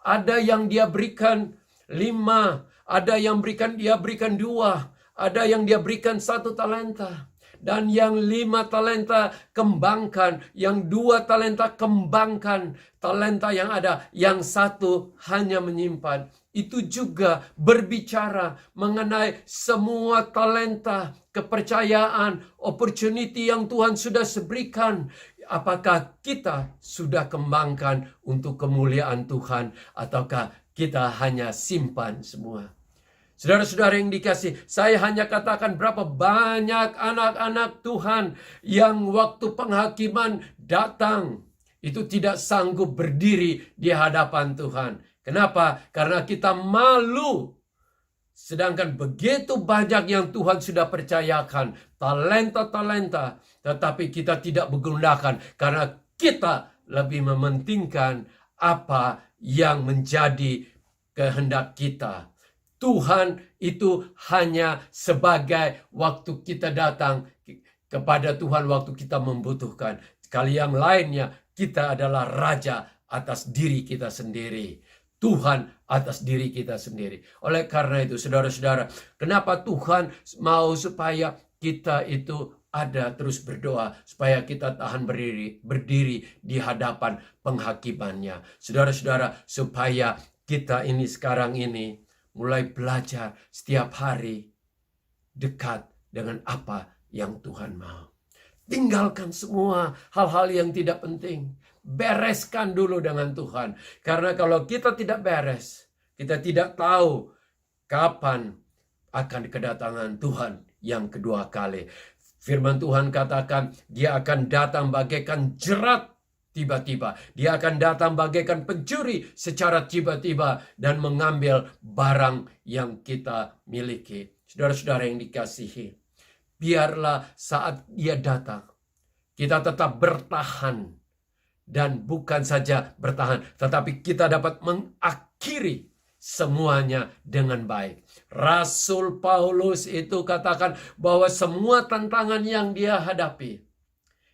Ada yang Dia berikan 5, ada yang Dia berikan 2, ada yang Dia berikan 1 talenta. Dan yang 5 talenta kembangkan, yang 2 talenta kembangkan talenta yang ada, yang 1 hanya menyimpan. Itu juga berbicara mengenai semua talenta, kepercayaan, opportunity yang Tuhan sudah berikan. Apakah kita sudah kembangkan untuk kemuliaan Tuhan, ataukah kita hanya simpan semua? Saudara-saudara yang dikasihi, saya hanya katakan berapa banyak anak-anak Tuhan yang waktu penghakiman datang, itu tidak sanggup berdiri di hadapan Tuhan. Kenapa? Karena kita malu. Sedangkan begitu banyak yang Tuhan sudah percayakan, talenta-talenta tetapi kita tidak menggunakan karena kita lebih mementingkan apa yang menjadi kehendak kita. Tuhan itu hanya sebagai waktu kita datang kepada Tuhan waktu kita membutuhkan. Sekali yang lainnya, kita adalah raja atas diri kita sendiri. Tuhan atas diri kita sendiri. Oleh karena itu, saudara-saudara, kenapa Tuhan mau supaya kita itu ada terus berdoa, supaya kita tahan berdiri di hadapan penghakimannya. Saudara-saudara, supaya kita ini sekarang ini mulai belajar setiap hari dekat dengan apa yang Tuhan mau. Tinggalkan semua hal-hal yang tidak penting. Bereskan dulu dengan Tuhan. Karena kalau kita tidak beres, kita tidak tahu kapan akan kedatangan Tuhan yang kedua kali. Firman Tuhan katakan, dia akan datang bagaikan jerat tiba-tiba. Dia akan datang bagaikan pencuri secara tiba-tiba dan mengambil barang yang kita miliki. Saudara-saudara yang dikasihi, biarlah saat dia datang, kita tetap bertahan. Dan bukan saja bertahan, tetapi kita dapat mengakhiri semuanya dengan baik. Rasul Paulus itu katakan bahwa semua tantangan yang dia hadapi,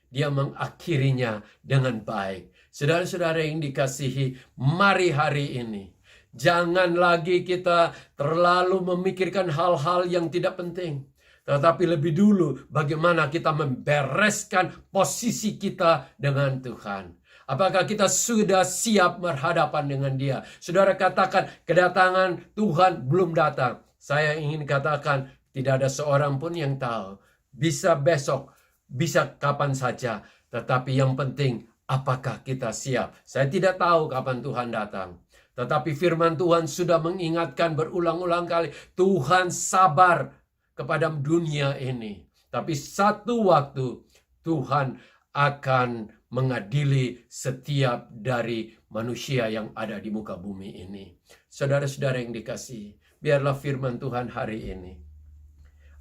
dia mengakhirinya dengan baik. Saudara-saudara yang dikasihi, mari hari ini jangan lagi kita terlalu memikirkan hal-hal yang tidak penting. Tetapi lebih dulu bagaimana kita membereskan posisi kita dengan Tuhan. Apakah kita sudah siap berhadapan dengan Dia? Saudara katakan kedatangan Tuhan belum datang. Saya ingin katakan tidak ada seorang pun yang tahu. Bisa besok, bisa kapan saja. Tetapi yang penting apakah kita siap? Saya tidak tahu kapan Tuhan datang. Tetapi firman Tuhan sudah mengingatkan berulang-ulang kali. Tuhan sabar kepada dunia ini. Tapi satu waktu Tuhan akan mengadili setiap dari manusia yang ada di muka bumi ini. Saudara-saudara yang dikasihi, biarlah firman Tuhan hari ini,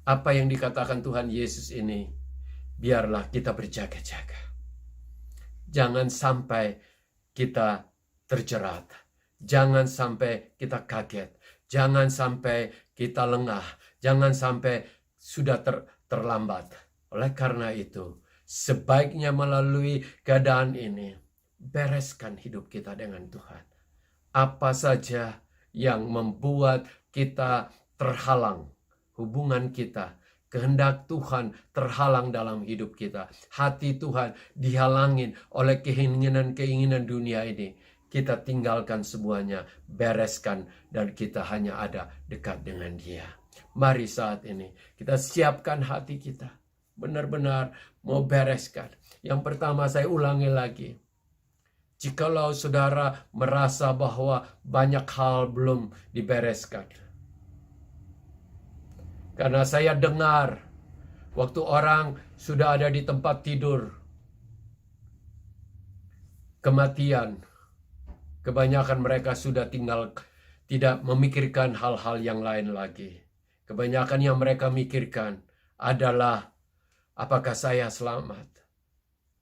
apa yang dikatakan Tuhan Yesus ini, biarlah kita berjaga-jaga. Jangan sampai kita terjerat. Jangan sampai kita kaget. Jangan sampai kita lengah. Jangan sampai sudah terlambat. Oleh karena itu, sebaiknya melalui keadaan ini, bereskan hidup kita dengan Tuhan. Apa saja yang membuat kita terhalang, hubungan kita, kehendak Tuhan terhalang dalam hidup kita. Hati Tuhan dihalangin oleh keinginan-keinginan dunia ini. Kita tinggalkan semuanya, bereskan, dan kita hanya ada dekat dengan Dia. Mari saat ini kita siapkan hati kita. Benar-benar mau bereskan. Yang pertama saya ulangi lagi. Jikalau saudara merasa bahwa banyak hal belum dibereskan. Karena saya dengar waktu orang sudah ada di tempat tidur, kematian, kebanyakan mereka sudah tinggal tidak memikirkan hal-hal yang lain lagi. Kebanyakan yang mereka mikirkan adalah apakah saya selamat?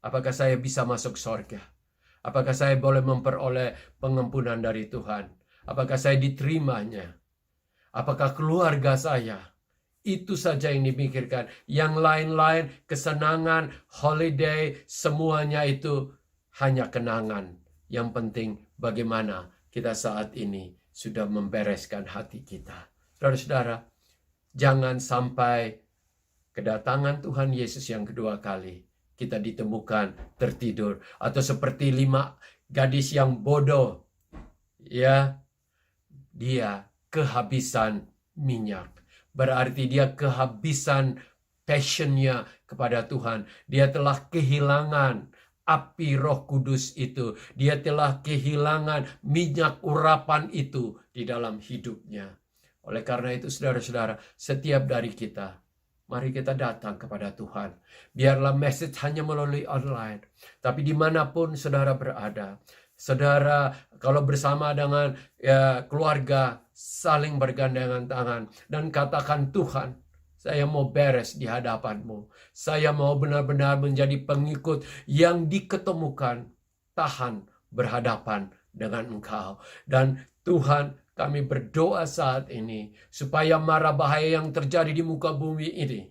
Apakah saya bisa masuk surga? Apakah saya boleh memperoleh pengampunan dari Tuhan? Apakah saya diterimanya? Apakah keluarga saya? Itu saja yang dimikirkan. Yang lain-lain, kesenangan, holiday, semuanya itu hanya kenangan. Yang penting bagaimana kita saat ini sudah membereskan hati kita. Saudara-saudara, jangan sampai kedatangan Tuhan Yesus yang kedua kali kita ditemukan tertidur. Atau seperti 5 gadis yang bodoh. Ya, dia kehabisan minyak. Berarti dia kehabisan passionnya kepada Tuhan. Dia telah kehilangan api Roh Kudus itu. Dia telah kehilangan minyak urapan itu di dalam hidupnya. Oleh karena itu saudara-saudara, setiap dari kita, mari kita datang kepada Tuhan. Biarlah message hanya melalui online. Tapi dimanapun saudara berada, saudara kalau bersama dengan keluarga, saling bergandengan tangan. Dan katakan, Tuhan, Saya mau beres di hadapan-Mu. Saya mau benar-benar menjadi pengikut yang diketemukan, tahan berhadapan dengan Engkau. Dan Tuhan, kami berdoa saat ini supaya mara bahaya yang terjadi di muka bumi ini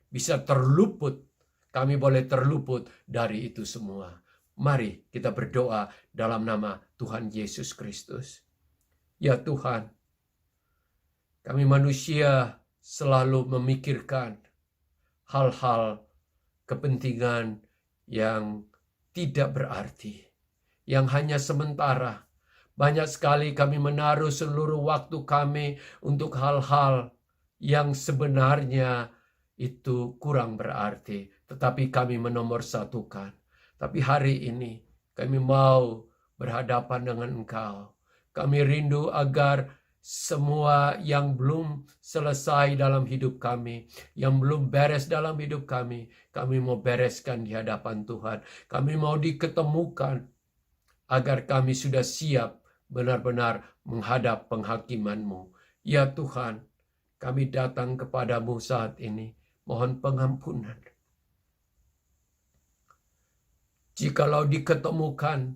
bisa terluput. Kami boleh terluput dari itu semua. Mari kita berdoa dalam nama Tuhan Yesus Kristus. Ya Tuhan, kami manusia selalu memikirkan hal-hal kepentingan yang tidak berarti, yang hanya sementara. Banyak sekali kami menaruh seluruh waktu kami untuk hal-hal yang sebenarnya itu kurang berarti, tetapi kami menomorsatukan. Tapi hari ini kami mau berhadapan dengan Engkau. Kami rindu agar semua yang belum selesai dalam hidup kami, yang belum beres dalam hidup kami mau bereskan di hadapan Tuhan. Kami mau diketemukan agar kami sudah siap benar-benar menghadap penghakiman-Mu. Ya Tuhan, kami datang kepadamu saat ini, mohon pengampunan. Jikalau diketemukan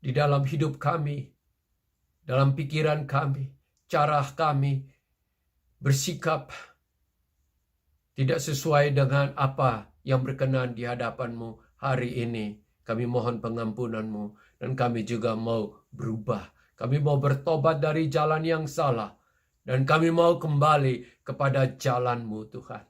di dalam hidup kami, dalam pikiran kami, cara kami bersikap tidak sesuai dengan apa yang berkenan di hadapan-Mu hari ini, kami mohon pengampunan-Mu dan kami juga mau berubah. Kami mau bertobat dari jalan yang salah dan kami mau kembali kepada jalan-Mu Tuhan.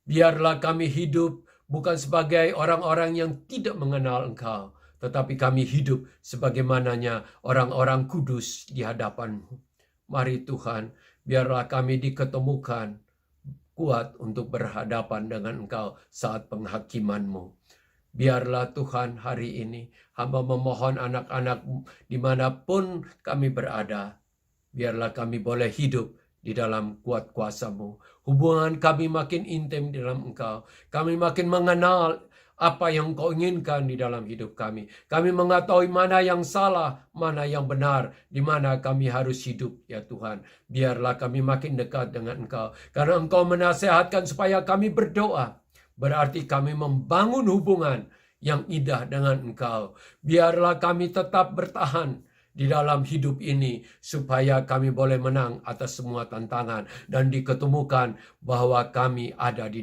Biarlah kami hidup bukan sebagai orang-orang yang tidak mengenal Engkau, tetapi kami hidup sebagaimananya orang-orang kudus di hadapan-Mu. Mari Tuhan, biarlah kami diketemukan kuat untuk berhadapan dengan Engkau saat penghakiman-Mu. Biarlah Tuhan hari ini hamba memohon anak-anak dimanapun kami berada, biarlah kami boleh hidup di dalam kuat kuasa-Mu. Hubungan kami makin intim di dalam Engkau. Kami makin mengenal apa yang Kau inginkan di dalam hidup kami. Kami mengetahui mana yang salah, mana yang benar, di mana kami harus hidup, ya Tuhan. Biarlah kami makin dekat dengan Engkau. Karena Engkau menasihatkan supaya kami berdoa. Berarti kami membangun hubungan yang indah dengan Engkau. Biarlah kami tetap bertahan di dalam hidup ini supaya kami boleh menang atas semua tantangan dan diketemukan bahwa kami ada di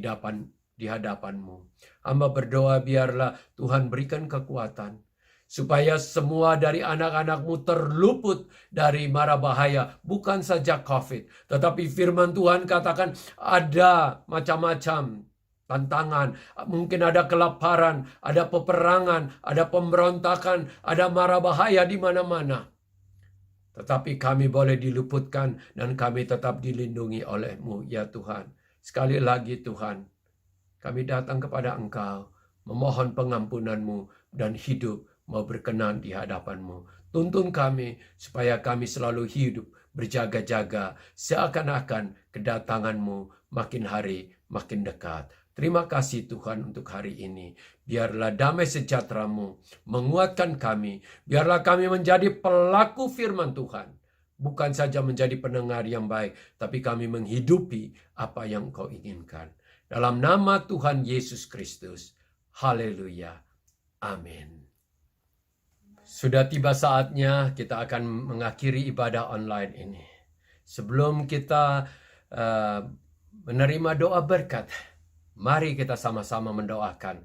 hadapan-Mu. Hamba berdoa biarlah Tuhan berikan kekuatan supaya semua dari anak-anak-Mu terluput dari mara bahaya, bukan saja COVID, tetapi firman Tuhan katakan ada macam-macam tantangan, mungkin ada kelaparan, ada peperangan, ada pemberontakan, ada mara bahaya di mana-mana. Tetapi kami boleh diluputkan dan kami tetap dilindungi oleh-Mu, ya Tuhan. Sekali lagi Tuhan, kami datang kepada Engkau, memohon pengampunan-Mu dan hidup mau berkenan di hadapan-Mu. Tuntun kami supaya kami selalu hidup berjaga-jaga seakan-akan kedatangan-Mu makin hari makin dekat. Terima kasih Tuhan untuk hari ini. Biarlah damai sejahtera-Mu menguatkan kami. Biarlah kami menjadi pelaku firman Tuhan. Bukan saja menjadi pendengar yang baik, tapi kami menghidupi apa yang Kau inginkan. Dalam nama Tuhan Yesus Kristus. Haleluya. Amin. Sudah tiba saatnya kita akan mengakhiri ibadah online ini. Sebelum kita menerima doa berkat, mari kita sama-sama mendoakan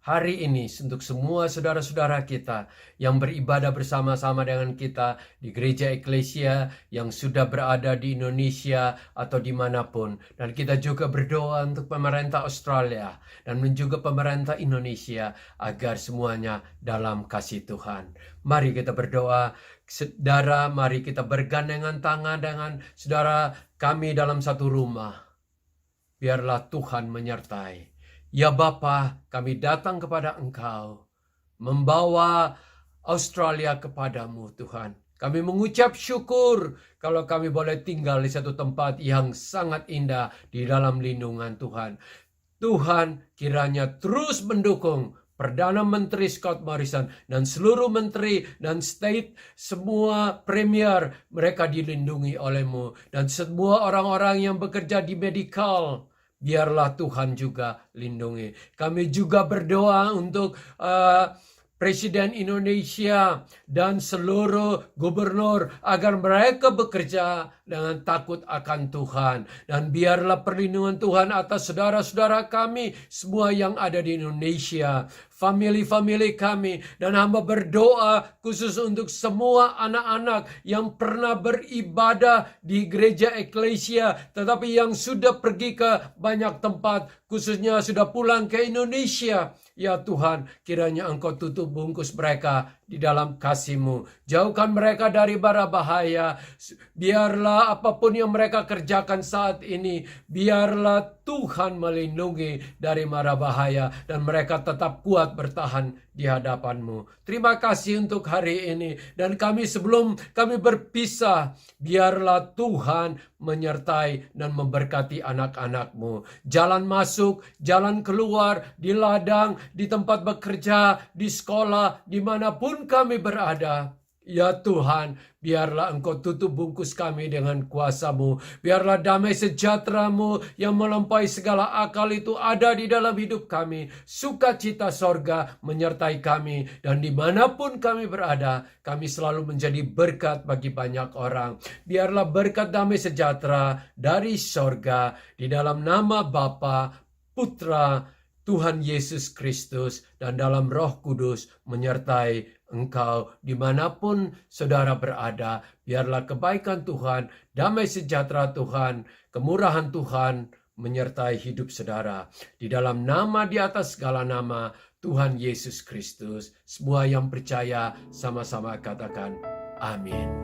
hari ini untuk semua saudara-saudara kita yang beribadah bersama-sama dengan kita di gereja eklesia yang sudah berada di Indonesia atau dimanapun. Dan kita juga berdoa untuk pemerintah Australia dan juga pemerintah Indonesia agar semuanya dalam kasih Tuhan. Mari kita berdoa. Saudara, mari kita bergandengan tangan dengan saudara kami dalam satu rumah. Biarlah Tuhan menyertai. Ya Bapa, kami datang kepada Engkau, membawa Australia kepadamu Tuhan. Kami mengucap syukur kalau kami boleh tinggal di satu tempat yang sangat indah di dalam lindungan Tuhan. Tuhan kiranya terus mendukung Perdana Menteri Scott Morrison, dan seluruh menteri dan state, semua premier, mereka dilindungi oleh-Mu. Dan semua orang-orang yang bekerja di medical, biarlah Tuhan juga lindungi. Kami juga berdoa untuk Presiden Indonesia dan seluruh gubernur agar mereka bekerja dengan takut akan Tuhan. Dan biarlah perlindungan Tuhan atas saudara-saudara kami semua yang ada di Indonesia, family-family kami. Dan hamba berdoa khusus untuk semua anak-anak yang pernah beribadah di gereja eklesia, tetapi yang sudah pergi ke banyak tempat, khususnya sudah pulang ke Indonesia. Ya Tuhan, kiranya Engkau tutup bungkus mereka di dalam kasih-Mu. Jauhkan mereka dari bara bahaya. Biarlah apapun yang mereka kerjakan saat ini, biarlah Tuhan melindungi dari mara bahaya dan mereka tetap kuat bertahan di hadapan-Mu. Terima kasih untuk hari ini. Dan sebelum kami berpisah, biarlah Tuhan menyertai dan memberkati anak-anak-Mu. Jalan masuk, jalan keluar, di ladang, di tempat bekerja, di sekolah, dimanapun kami berada. Ya Tuhan, biarlah Engkau tutup bungkus kami dengan kuasa-Mu. Biarlah damai sejahtera-Mu yang melampaui segala akal itu ada di dalam hidup kami. Sukacita sorga menyertai kami. Dan dimanapun kami berada, kami selalu menjadi berkat bagi banyak orang. Biarlah berkat damai sejahtera dari sorga di dalam nama Bapa, Putra, Tuhan Yesus Kristus, dan dalam Roh Kudus menyertai engkau dimanapun saudara berada. Biarlah kebaikan Tuhan, damai sejahtera Tuhan, kemurahan Tuhan menyertai hidup saudara. Di dalam nama di atas segala nama, Tuhan Yesus Kristus. Semua yang percaya sama-sama katakan amin.